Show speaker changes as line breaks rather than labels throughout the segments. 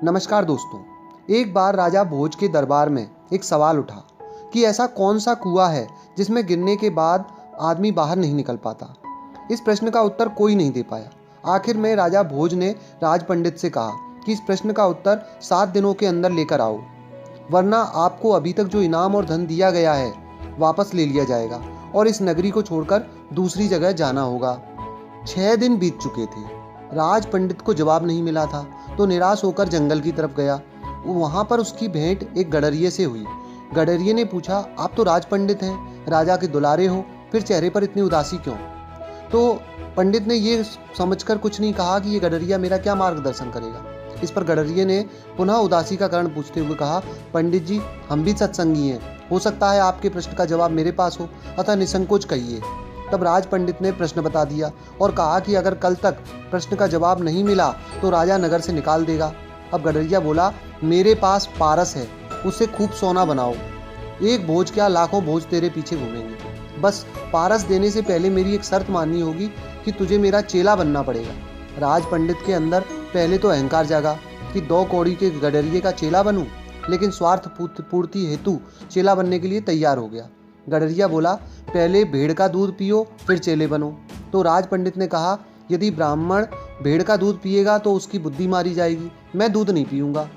नमस्कार दोस्तों। एक बार राजा भोज के दरबार में एक सवाल उठा कि ऐसा कौन सा कुआं है जिसमें गिरने के बाद आदमी बाहर नहीं निकल पाता। इस प्रश्न का उत्तर कोई नहीं दे पाया। आखिर में राजा भोज ने राज पंडित से कहा कि इस प्रश्न का उत्तर 7 दिनों के अंदर लेकर आओ, वरना आपको अभी तक जो इनाम और धन दिया गया है वापस ले लिया जाएगा और इस नगरी को छोड़कर दूसरी जगह जाना होगा। 6 दिन बीत चुके थे। राज पंडित को जवाब नहीं मिला था तो निराश होकर जंगल की तरफ गया। वहाँ पर उसकी भेंट एक गडरिये से हुई। गडरिये ने पूछा, आप तो राज पंडित हैं, राजा के दुलारे हो, फिर चेहरे पर इतनी उदासी क्यों? तो पंडित ने ये समझकर कुछ नहीं कहा कि ये गडरिया मेरा क्या मार्गदर्शन करेगा। इस पर गडरिये ने पुनः उदासी का कारण पूछते हुए कहा, पंडित जी, हम भी सत्संगी हैं, हो सकता है आपके प्रश्न का जवाब मेरे पास हो, अतः निसंकोच कहिए। तब राज पंडित ने प्रश्न बता दिया और कहा कि अगर कल तक प्रश्न का जवाब नहीं मिला तो राजा नगर से निकाल देगा। अब गडरिया बोला, मेरे पास पारस है, उससे खूब सोना बनाओ, एक भोज क्या लाखों भोज तेरे पीछे घूमेंगे। बस पारस देने से पहले मेरी एक शर्त माननी होगी कि तुझे मेरा चेला बनना पड़ेगा। राज पंडित के अंदर पहले तो अहंकार जागा कि 2 कौड़ी के गडरिये का चेला बनूं, लेकिन स्वार्थ पूर्ति हेतु चेला बनने के लिए तैयार हो गया। गडरिया बोला, पहले भेड़ का दूध पियो फिर चेले बनो। तो राज पंडित ने कहा, यदि ब्राह्मण भेड़ का दूध पिएगा तो उसकी बुद्धि मारी जाएगी, मैं दूध नहीं पीऊँगा।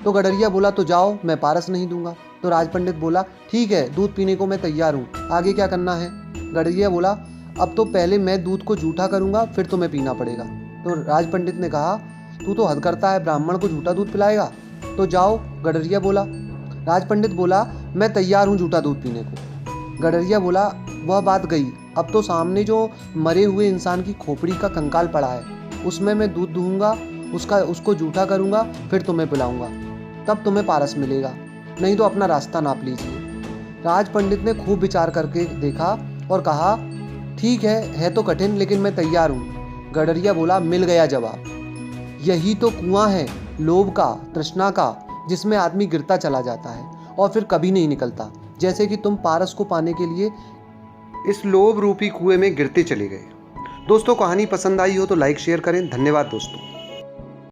तो गडरिया बोला, तो जाओ, मैं पारस नहीं दूंगा। तो राज पंडित बोला, ठीक है, दूध पीने को मैं तैयार हूँ, आगे क्या करना है? गडरिया बोला, अब तो पहले मैं दूध को जूठा करूँगा, फिर तुम्हें पीना पड़ेगा। तो राज पंडित ने कहा, तू तो हद करता है, ब्राह्मण को झूठा दूध पिलाएगा? तो जाओ, गडरिया बोला। राज पंडित बोला, मैं तैयार हूँ झूठा दूध पीने को। गडरिया बोला, वह बात गई, अब तो सामने जो मरे हुए इंसान की खोपड़ी का कंकाल पड़ा है, उसमें मैं दूध दूंगा, उसको जूठा करूँगा, फिर तुम्हें पिलाऊंगा, तब तुम्हें पारस मिलेगा, नहीं तो अपना रास्ता नाप लीजिए। राज पंडित ने खूब विचार करके देखा और कहा, ठीक है तो कठिन, लेकिन मैं तैयार हूँ। गडरिया बोला, मिल गया जवाब। यही तो कुआं है लोभ का, तृष्णा का, जिसमें आदमी गिरता चला जाता है और फिर कभी नहीं निकलता। जैसे कि तुम पारस को पाने के लिए इस लोभ रूपी कुएं में गिरते चले गए। दोस्तों, कहानी पसंद आई हो तो लाइक शेयर करें। धन्यवाद दोस्तों।